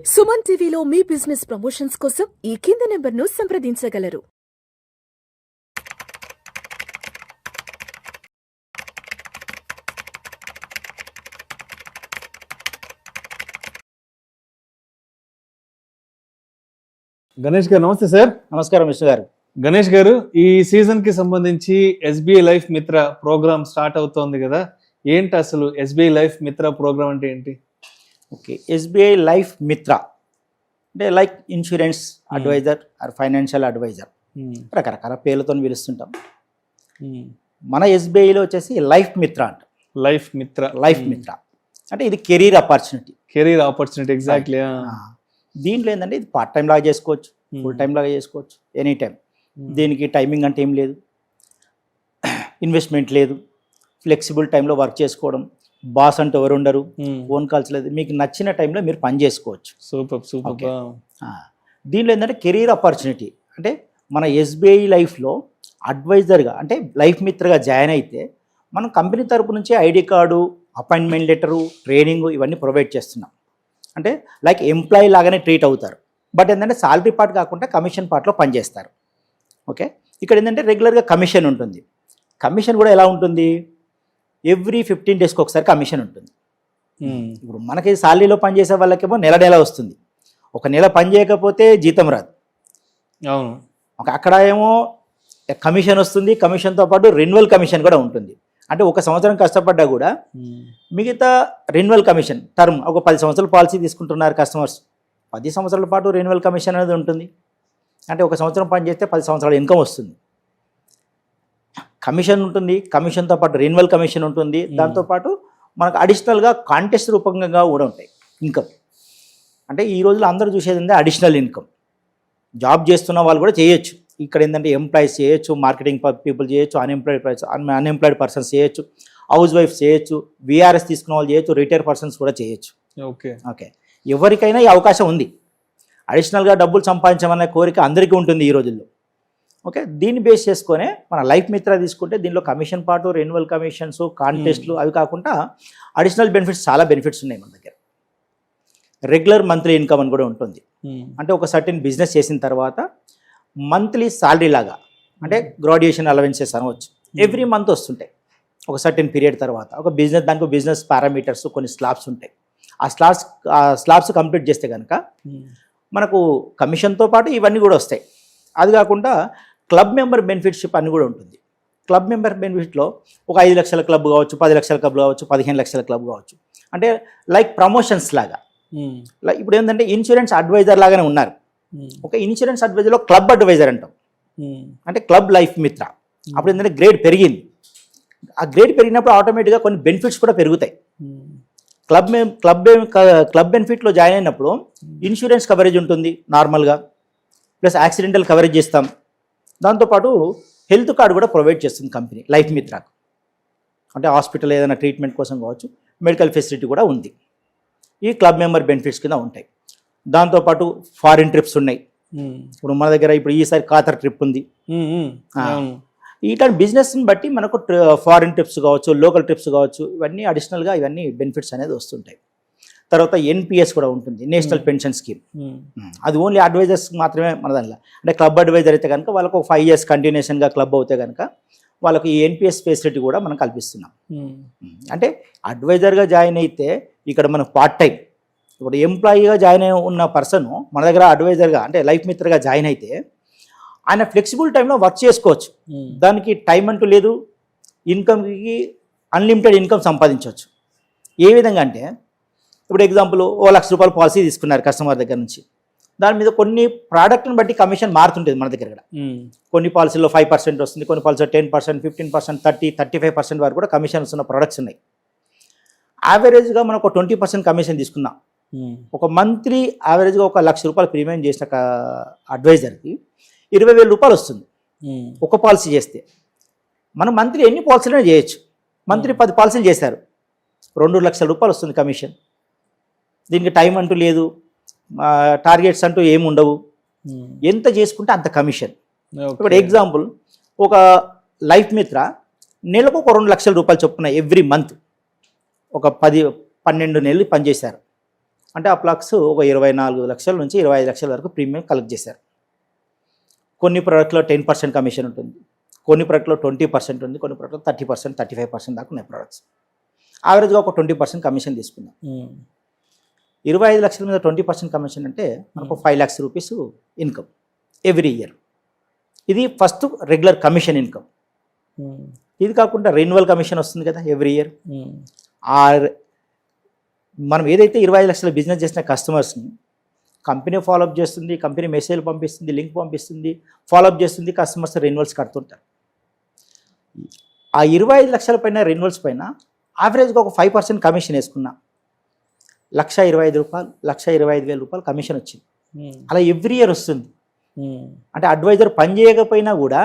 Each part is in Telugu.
సుమన్ టీవీలో మీ బిజినెస్ ప్రమోషన్స్ కోసం ఈ కింది నెంబర్ను సంప్రదించగలరు. గణేష్ గారు నమస్తే సార్. నమస్కారం విష్ణు గారు. గణేష్ గారు, ఈ సీజన్ కి సంబంధించి ఎస్బీఐ లైఫ్ మిత్ర ప్రోగ్రామ్ స్టార్ట్ అవుతోంది కదా, ఏంటి అసలు ఎస్బీఐ లైఫ్ మిత్ర ప్రోగ్రామ్ అంటే ఏంటి? ఓకే, ఎస్బీఐ లైఫ్ మిత్ర అంటే like insurance adviser or financial adviser, రకరకాల పేర్లతో పిలుస్తుంటాం. మన ఎస్బీఐలో వచ్చేసి లైఫ్ మిత్ర అంట. లైఫ్ మిత్ర అంటే ఇది కెరీర్ ఆపర్చునిటీ. ఎగ్జాక్ట్లీ. దీంట్లో ఏంటంటే ఇది పార్ట్ టైం లాగా చేసుకోవచ్చు, ఫుల్ టైం లాగా చేసుకోవచ్చు, ఎనీ టైం. దీనికి టైమింగ్ అంటే ఏం లేదు, ఇన్వెస్ట్మెంట్ లేదు, ఫ్లెక్సిబుల్ టైంలో వర్క్ చేసుకోవడం, బాస్ అంటూ ఎవరు ఉండరు, ఫోన్ కాల్స్ లేదు, మీకు నచ్చిన టైంలో మీరు పని చేసుకోవచ్చు. సూపర్. దీనిలో ఏంటంటే కెరీర్ ఆపర్చునిటీ అంటే మన ఎస్బీఐ లైఫ్లో అడ్వైజర్గా అంటే లైఫ్ మిత్రగా జాయిన్ అయితే మనం కంపెనీ తరపు నుంచి ID card, appointment letter, training ఇవన్నీ ప్రొవైడ్ చేస్తున్నాం. అంటే లైక్ ఎంప్లాయీ లాగానే ట్రీట్ అవుతారు. బట్ ఏంటంటే సాలరీ పార్ట్ కాకుండా కమిషన్ పార్ట్లో పనిచేస్తారు. ఓకే, ఇక్కడ ఏంటంటే రెగ్యులర్గా కమిషన్ ఉంటుంది. కమిషన్ కూడా ఎలా ఉంటుంది, ఎవ్రీ 15 డేస్కి ఒకసారి కమిషన్ ఉంటుంది. ఇప్పుడు మనకి సాలరీలో పనిచేసే వాళ్ళకేమో నెల వస్తుంది, ఒక నెల పని చేయకపోతే జీతం రాదు. అవును. అక్కడ ఏమో కమిషన్ వస్తుంది, కమిషన్తో పాటు రెన్యువల్ కమిషన్ కూడా ఉంటుంది. అంటే ఒక సంవత్సరం కష్టపడ్డా కూడా మిగతా రెన్యువల్ కమిషన్ టర్మ్, ఒక 10 సంవత్సరాల పాలసీ తీసుకుంటున్నారు కస్టమర్స్, 10 సంవత్సరాల పాటు రెన్యువల్ కమిషన్ అనేది ఉంటుంది. అంటే ఒక సంవత్సరం పని చేస్తే 10 సంవత్సరాల ఇన్కమ్ వస్తుంది. కమిషన్ ఉంటుంది, కమిషన్తో పాటు రెన్యువల్ కమిషన్ ఉంటుంది, దాంతోపాటు మనకు అడిషనల్గా కాంటెస్ట్ రూపంగా కూడా ఉంటాయి ఇన్కమ్. అంటే ఈ రోజుల్లో అందరూ చూసేది ఏంటంటే అడిషనల్ ఇన్కమ్. జాబ్ చేస్తున్న వాళ్ళు కూడా చేయొచ్చు. ఇక్కడ ఏంటంటే ఎంప్లాయీస్ చేయొచ్చు, మార్కెటింగ్ పీపుల్ చేయొచ్చు, అన్ఎంప్లాయిడ్ పర్సన్స్ చేయొచ్చు, హౌస్ వైఫ్స్ చేయొచ్చు, విఆర్ఎస్ తీసుకున్న వాళ్ళు చేయొచ్చు, రిటైర్ పర్సన్స్ కూడా చేయొచ్చు. ఓకే, ఎవరికైనా ఈ అవకాశం ఉంది. అడిషనల్గా డబ్బులు సంపాదించమనే కోరిక అందరికీ ఉంటుంది ఈ రోజుల్లో. ఓకే, దీన్ని బేస్ చేసుకొని మన లైఫ్ మిత్ర తీసుకుంటే దీనిలో కమిషన్ పాటు, రెన్యువల్ కమిషన్స్, కాంటెస్ట్లు, అవి కాకుండా అడిషనల్ బెనిఫిట్స్, చాలా బెనిఫిట్స్ ఉన్నాయి మన దగ్గర. రెగ్యులర్ మంత్లీ ఇన్కమ్ అని కూడా ఉంటుంది. అంటే ఒక సర్టెన్ బిజినెస్ చేసిన తర్వాత మంత్లీ సాలరీ లాగా, అంటే గ్రాడ్యుయేషన్ అలవెన్సెస్ అనవచ్చు, ఎవ్రీ మంత్ వస్తుంటాయి. ఒక సర్టెన్ పీరియడ్ తర్వాత ఒక బిజినెస్, దానికి బిజినెస్ పారామీటర్స్, కొన్ని స్లాబ్స్ ఉంటాయి. ఆ స్లాబ్స్ కంప్లీట్ చేస్తే కనుక మనకు కమిషన్తో పాటు ఇవన్నీ కూడా వస్తాయి. అది కాకుండా క్లబ్ మెంబర్ బెనిఫిట్షిప్ అని కూడా ఉంటుంది. క్లబ్ మెంబర్ బెనిఫిట్లో ఒక 5 లక్షల క్లబ్ కావచ్చు, 10 లక్షల క్లబ్ కావచ్చు, 15 లక్షల క్లబ్ కావచ్చు. అంటే లైక్ ప్రమోషన్స్ లాగా. ఇప్పుడు ఏంటంటే ఇన్సూరెన్స్ అడ్వైజర్ లాగానే ఉన్నారు. ఒక ఇన్సూరెన్స్ అడ్వైజర్లో క్లబ్ అడ్వైజర్ అంటాం, అంటే క్లబ్ లైఫ్ మిత్ర. అప్పుడు ఏంటంటే గ్రేడ్ పెరిగింది. ఆ గ్రేడ్ పెరిగినప్పుడు ఆటోమేటిక్గా కొన్ని బెనిఫిట్స్ కూడా పెరుగుతాయి. క్లబ్ బెనిఫిట్లో జాయిన్ అయినప్పుడు ఇన్సూరెన్స్ కవరేజ్ ఉంటుంది నార్మల్గా, ప్లస్ యాక్సిడెంటల్ కవరేజ్ చేస్తాం. దాంతోపాటు హెల్త్ కార్డు కూడా ప్రొవైడ్ చేస్తుంది కంపెనీ లైఫ్ మిత్రకు. అంటే హాస్పిటల్ ఏదైనా ట్రీట్మెంట్ కోసం కావచ్చు, మెడికల్ ఫెసిలిటీ కూడా ఉంది. ఈ క్లబ్ మెంబర్ బెనిఫిట్స్ కింద ఉంటాయి. దాంతోపాటు ఫారిన్ ట్రిప్స్ ఉన్నాయి. ఇప్పుడు మన దగ్గర ఇప్పుడు ఈసారి ఖాతర్ ట్రిప్ ఉంది. ఇట్లాంటి బిజినెస్ని బట్టి మనకు ఫారిన్ ట్రిప్స్ కావచ్చు, లోకల్ ట్రిప్స్ కావచ్చు, ఇవన్నీ అడిషనల్గా ఇవన్నీ బెనిఫిట్స్ అనేది వస్తుంటాయి. తర్వాత ఎన్పిఎస్ కూడా ఉంటుంది, నేషనల్ పెన్షన్ స్కీమ్. అది ఓన్లీ అడ్వైజర్స్ మాత్రమే మన దానిలో. అంటే క్లబ్ అడ్వైజర్ అయితే కనుక వాళ్ళకు 5 years కంటిన్యూషన్గా క్లబ్ అవుతే కనుక వాళ్ళకి ఈ ఎన్పిఎస్ ఫెసిలిటీ కూడా మనం కల్పిస్తున్నాం. అంటే అడ్వైజర్గా జాయిన్ అయితే ఇక్కడ మనకు పార్ట్ టైం, ఇప్పుడు ఎంప్లాయీగా జాయిన్ అయి ఉన్న పర్సన్ మన దగ్గర అడ్వైజర్గా అంటే లైఫ్ మిత్రగా జాయిన్ అయితే ఆయన ఫ్లెక్సిబుల్ టైంలో వర్క్ చేసుకోవచ్చు. దానికి టైం అంటూ లేదు. ఇన్కమ్కి అన్లిమిటెడ్ ఇన్కమ్ సంపాదించవచ్చు. ఏ విధంగా అంటే ఇప్పుడు ఎగ్జాంపుల్ ₹1,00,000 పాలసీ తీసుకున్నారు కస్టమర్ దగ్గర నుంచి. దాని మీద కొన్ని ప్రోడక్ట్ని బట్టి కమిషన్ మారుతుంటుంది మన దగ్గర. కొన్ని పాలసీలో 5% వస్తుంది, కొన్ని పాలసీలో 10%, 15%, 30%, 35% వరకు కూడా కమిషన్ వస్తున్న ప్రోడక్ట్స్ ఉన్నాయి. యావరేజ్గా మనం ఒక 20% కమిషన్ తీసుకున్నాం. ఒక మంత్లీ యావరేజ్గా ఒక ₹1,00,000 ప్రీమియం చేసిన అడ్వైజర్కి ₹20,000 వస్తుంది ఒక పాలసీ చేస్తే. మనం మంత్లీ ఎన్ని పాలసీలైనా చేయొచ్చు. మంత్లీ 10 పాలసీలు చేశారు, ₹2,00,000 వస్తుంది కమిషన్. దీనికి టైం అంటూ లేదు, టార్గెట్స్ అంటూ ఏమి ఉండవు. ఎంత చేసుకుంటే అంత కమిషన్. ఇప్పుడు ఎగ్జాంపుల్ ఒక లైఫ్ మిత్ర నెలకు ఒక ₹2,00,000 చొప్పున ఎవ్రీ మంత్ ఒక 10-12 నెలలు పనిచేశారు. అంటే అప్లాక్స్ ఒక 24 లక్షల నుంచి 25 లక్షల వరకు ప్రీమియం కలెక్ట్ చేశారు. కొన్ని ప్రోడక్ట్లో 10% కమిషన్ ఉంటుంది, కొన్ని ప్రోడక్ట్లో 20% ఉంది, కొన్ని ప్రోడక్ట్లో 30%, 35% దాకా ఉన్నాయి ప్రోడక్ట్స్. యావరేజ్గా ఒక 20% కమిషన్ తీసుకున్నాం. 25 లక్షల మీద 20% కమిషన్ అంటే మనకు 5 lakhs rupees income every year. ఇది ఫస్ట్ రెగ్యులర్ కమిషన్ ఇన్కమ్. ఇది కాకుండా రెన్యువల్ కమిషన్ వస్తుంది కదా ఎవ్రీ ఇయర్. ఆ మనం ఏదైతే 25 లక్షల బిజినెస్ చేసిన కస్టమర్స్ని కంపెనీ ఫాలోఅప్ చేస్తుంది, కంపెనీ మెసేజ్ పంపిస్తుంది, లింక్ పంపిస్తుంది, ఫాలోఅప్ చేస్తుంది, కస్టమర్స్ రెన్యువల్స్ కడుతుంటారు. ఆ 25 లక్షల పైన రెన్యువల్స్ పైన యావరేజ్గా ఒక 5% కమిషన్ వేసుకున్నా 1,25,000 రూపాయలు, 1,25,000 రూపాయలు కమిషన్ వచ్చింది. అలా ఎవ్రీ ఇయర్ వస్తుంది. అంటే అడ్వైజర్ పని చేయకపోయినా కూడా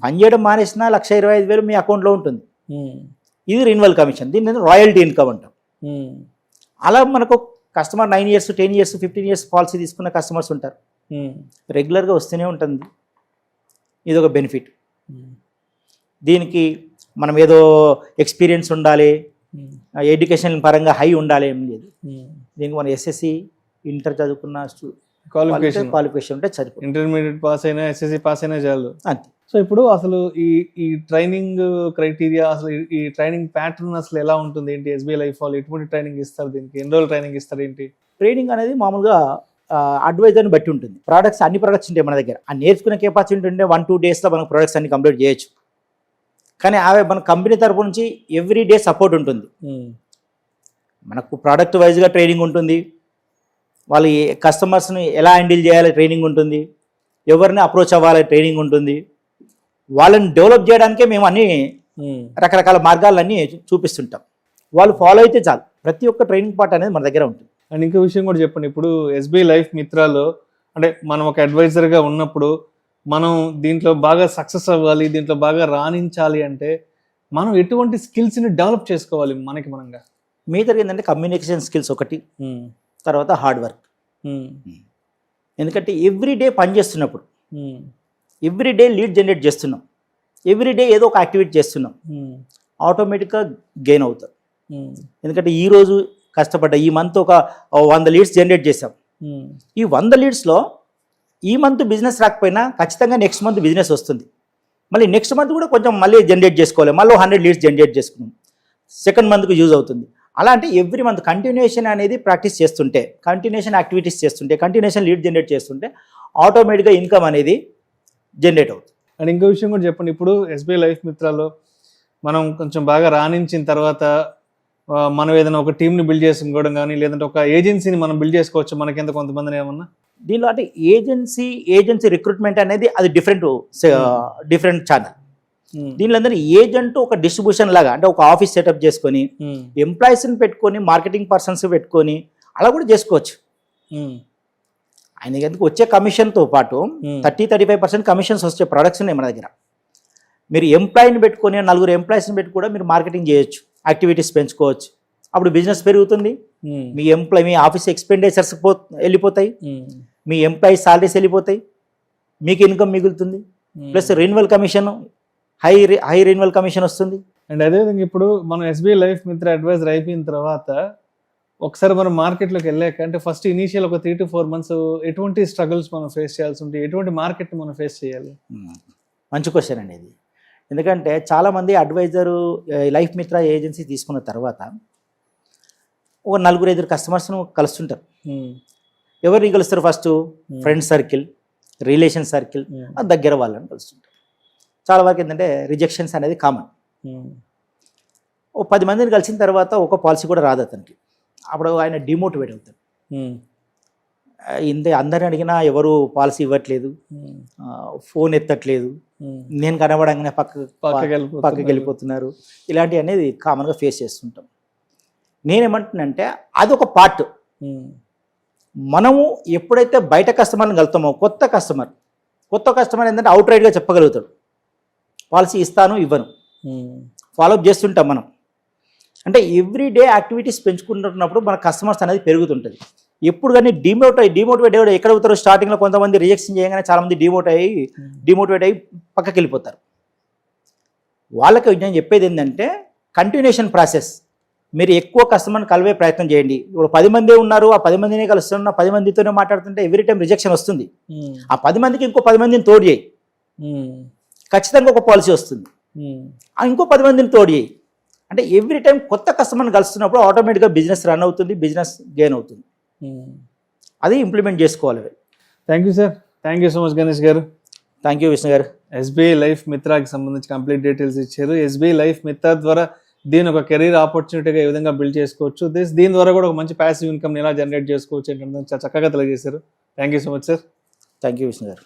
పని చేయడం మానేసినా 1,25,000 మీ అకౌంట్లో ఉంటుంది. ఇది రెన్యువల్ కమిషన్. దీన్ని రాయల్టీ ఇన్కమ్ అంటాం. అలా మనకు customer 9 years, 10 years, 15 years policy తీసుకున్న కస్టమర్స్ ఉంటారు. రెగ్యులర్గా వస్తూనే ఉంటుంది. ఇది ఒక బెనిఫిట్. దీనికి మనం ఏదో ఎక్స్పీరియన్స్ ఉండాలి, ఎడ్యుకేషన్ పరంగా హై ఉండాలి ఏం లేదు. దీనికి మన ఎస్ఎస్సి, ఇంటర్ చదువుకున్న క్వాలిఫికేషన్ ఉంటే సరిపోతుంది. ఇంటర్మీడియట్ పాస్ అయినా ఎస్ఎస్సి పాస్ అయినా చాలు అంతే. సో ఇప్పుడు అసలు ఈ ట్రైనింగ్ క్రైటీరియా, అసలు ఈ ట్రైనింగ్ ప్యాటర్న్ అసలు ఎలా ఉంటుంది ఏంటి? ఎస్బీఐ లైఫ్ వాళ్ళు ఎటువంటి ట్రైనింగ్ ఇస్తారు? దీనికి ఎన్ని రోజులు ట్రైనింగ్ ఇస్తారు ఏంటి? ట్రైనింగ్ అనేది మామూలుగా అడ్వైజర్ని బట్టి ఉంటుంది. అన్ని ప్రొడక్ట్స్ ఉంటాయి మన దగ్గర. ఆ నేర్చుకునే కెపాసిటీ ఉంటే 1-2 daysలో మనకు ప్రొడక్ట్స్ అన్ని కంప్లీట్ చేయొచ్చు. కానీ అవి మన కంపెనీ తరపు నుంచి ఎవ్రీ డే సపోర్ట్ ఉంటుంది. మనకు ప్రోడక్ట్ వైజ్గా ట్రైనింగ్ ఉంటుంది, వాళ్ళు కస్టమర్స్ని ఎలా హ్యాండిల్ చేయాలి ట్రైనింగ్ ఉంటుంది, ఎవరిని అప్రోచ్ అవ్వాలి ట్రైనింగ్ ఉంటుంది. వాళ్ళని డెవలప్ చేయడానికే మేము అన్ని రకరకాల మార్గాలన్నీ చూపిస్తుంటాం. వాళ్ళు ఫాలో అయితే చాలు. ప్రతి ఒక్క ట్రైనింగ్ పార్ట్ అనేది మన దగ్గర ఉంటుంది. అండ్ ఇంకో విషయం కూడా చెప్పండి. ఇప్పుడు ఎస్బీఐ లైఫ్ మిత్రాలో అంటే మనం ఒక అడ్వైజర్గా ఉన్నప్పుడు మనం దీంట్లో బాగా సక్సెస్ అవ్వాలి, దీంట్లో బాగా రాణించాలి అంటే మనం ఎటువంటి స్కిల్స్ని డెవలప్ చేసుకోవాలి మనకి మనంగా? మేజర్ ఏంటంటే కమ్యూనికేషన్ స్కిల్స్ ఒకటి, తర్వాత హార్డ్ వర్క్. ఎందుకంటే ఎవ్రీడే పని చేస్తున్నప్పుడు, ఎవ్రీడే లీడ్ జనరేట్ చేస్తున్నాం, ఎవ్రీడే ఏదో ఒక యాక్టివిటీ చేస్తున్నాం, ఆటోమేటిక్గా గెయిన్ అవుతాం. ఎందుకంటే ఈరోజు కష్టపడ్డా ఈ మంత్ ఒక 100 leads జనరేట్ చేసాం. ఈ 100 leadsలో ఈ మంత్ బిజినెస్ రాకపోయినా ఖచ్చితంగా నెక్స్ట్ మంత్ బిజినెస్ వస్తుంది. మళ్ళీ నెక్స్ట్ మంత్ కూడా కొంచెం మళ్ళీ జనరేట్ చేసుకోవాలి, మళ్ళీ 100 leads జనరేట్ చేసుకున్నాం, సెకండ్ మంత్కు యూజ్ అవుతుంది. అలా అంటే ఎవ్రీ మంత్ కంటిన్యూషన్ అనేది ప్రాక్టీస్ చేస్తుంటే, కంటిన్యూషన్ యాక్టివిటీస్ చేస్తుంటే, కంటిన్యూషన్ లీడ్ జనరేట్ చేస్తుంటే ఆటోమేటిక్గా ఇన్కమ్ అనేది జనరేట్ అవుతుంది. అండ్ ఇంకో విషయం కూడా చెప్పండి. ఇప్పుడు ఎస్బీఐ లైఫ్ మిత్రాలో మనం కొంచెం బాగా రాణించిన తర్వాత మనం ఏదైనా ఒక టీంని బిల్డ్ చేసుకోవడం కానీ, లేదంటే ఒక ఏజెన్సీని మనం బిల్డ్ చేసుకోవచ్చు మనకి ఎంత కొంతమందిని ఏమన్నా? దీనిలో అంటే ఏజెన్సీ రిక్రూట్మెంట్ అనేది అది డిఫరెంట్ ఛానల్. దీనిలో అందరూ ఏజెంట్ ఒక డిస్ట్రిబ్యూషన్ లాగా, అంటే ఒక ఆఫీస్ సెటప్ చేసుకొని ఎంప్లాయీస్ని పెట్టుకొని మార్కెటింగ్ పర్సన్స్ పెట్టుకొని అలా కూడా చేసుకోవచ్చు. ఆయనకి ఎందుకు వచ్చే కమిషన్తో పాటు 30-35% కమిషన్స్ వచ్చే ప్రొడక్ట్స్ ఉన్నాయి మన దగ్గర. మీరు ఎంప్లాయీని పెట్టుకొని 4 ఎంప్లాయీస్ని పెట్టి కూడా మీరు మార్కెటింగ్ చేయొచ్చు, యాక్టివిటీస్ పెంచుకోవచ్చు. అప్పుడు బిజినెస్ పెరుగుతుంది, మీ ఆఫీస్ ఎక్స్పెండిచర్స్ వెళ్ళిపోతాయి, మీ ఎంప్లాయీస్ సాలరీస్ వెళ్ళిపోతాయి, మీకు ఇన్కమ్ మిగులుతుంది, plus renewal commission high renewal commission వస్తుంది. అండ్ అదేవిధంగా ఇప్పుడు మనం ఎస్బీఐ లైఫ్ మిత్ర అడ్వైజర్ అయిపోయిన తర్వాత ఒకసారి మనం మార్కెట్లోకి వెళ్ళాక, అంటే ఫస్ట్ ఇనీషియల్ ఒక 3 to 4 months ఎటువంటి స్ట్రగుల్స్ మనం ఫేస్ చేయాల్సి ఉంటుంది, ఎటువంటి మార్కెట్ మనం ఫేస్ చేయాలి? మంచి క్వశ్చన్ అండి ఇది. ఎందుకంటే చాలామంది అడ్వైజరు లైఫ్ మిత్ర ఏజెన్సీ తీసుకున్న తర్వాత ఒక 4-5 కస్టమర్స్ను కలుస్తుంటారు. ఎవరిని కలుస్తారు? First friend circle, relation circle, దగ్గర వాళ్ళని కలుస్తుంటారు. చాలా వరకు ఏంటంటే రిజెక్షన్స్ అనేది కామన్. ఓ 10 మందిని కలిసిన తర్వాత ఒక పాలసీ కూడా రాదు అతనికి. అప్పుడు ఆయన డిమోటివేట్ అవుతాడు. అందరిని అడిగినా ఎవరు పాలసీ ఇవ్వట్లేదు, ఫోన్ ఎత్తట్లేదు, నేను కనబడంగానే పక్కకి వెళ్ళిపోతున్నారు, ఇలాంటివి అనేది కామన్గా ఫేస్ చేస్తుంటాం. నేనేమంటున్నానంటే అదొక పార్ట్. మనము ఎప్పుడైతే బయట కస్టమర్ని కలుతామో, కొత్త కస్టమర్ ఏంటంటే అవుట్ రైట్గా చెప్పగలుగుతాడు, పాలసీ ఇస్తాను ఇవ్వను, ఫాలోఅప్ చేస్తుంటాం మనం. అంటే ఎవ్రీడే యాక్టివిటీస్ పెంచుకుంటున్నప్పుడు మన కస్టమర్స్ అనేది పెరుగుతుంటుంది. ఎప్పుడు కానీ డిమోటివేట్ అయ్యి ఎక్కడ అవుతారు? స్టార్టింగ్లో కొంతమంది రిజెక్షన్ చేయగానే చాలామంది డిమోటివేట్ అయ్యి పక్కకి వెళ్ళిపోతారు. వాళ్ళకి నేను చెప్పేది ఏంటంటే కంటిన్యూషన్ ప్రాసెస్. మీరు ఎక్కువ కస్టమర్ని కలిపే ప్రయత్నం చేయండి. ఇప్పుడు 10 మందే ఉన్నారు, ఆ 10 మందినే కలుస్తున్నా, 10 మందితోనే మాట్లాడుతుంటే ఎవ్రీ టైం రిజెక్షన్ వస్తుంది. ఆ 10 మందికి ఇంకో 10 మందిని తోడు చేయి, ఖచ్చితంగా ఒక పాలసీ వస్తుంది. ఆ ఇంకో 10 మందిని తోడు చేయి. అంటే ఎవ్రీ టైం కొత్త కస్టమర్ని కలుస్తున్నప్పుడు ఆటోమేటిక్గా బిజినెస్ రన్ అవుతుంది, బిజినెస్ గెయిన్ అవుతుంది. అది ఇంప్లిమెంట్ చేసుకోవాలి. Thank you sir, thank you so much Ganesh గారు. థ్యాంక్ యూ విష్ణు గారు. ఎస్బీఐ లైఫ్ మిత్రాకి సంబంధించి కంప్లీట్ డీటెయిల్స్ ఇచ్చారు. ఎస్బీఐ లైఫ్ మిత్ర ద్వారా దీని ఒక కెరీర్ ఆపర్చునిటీగా ఏ విధంగా బిల్డ్ చేసుకోవచ్చు, దీని ద్వారా కూడా ఒక మంచి ప్యాసివ్ ఇన్కమ్ ఎలా జనరేట్ చేసుకోవచ్చు ఏంటంటే చక్కగా తెలియజేశారు. Thank you so much sir. Thank you Vishnu గారు.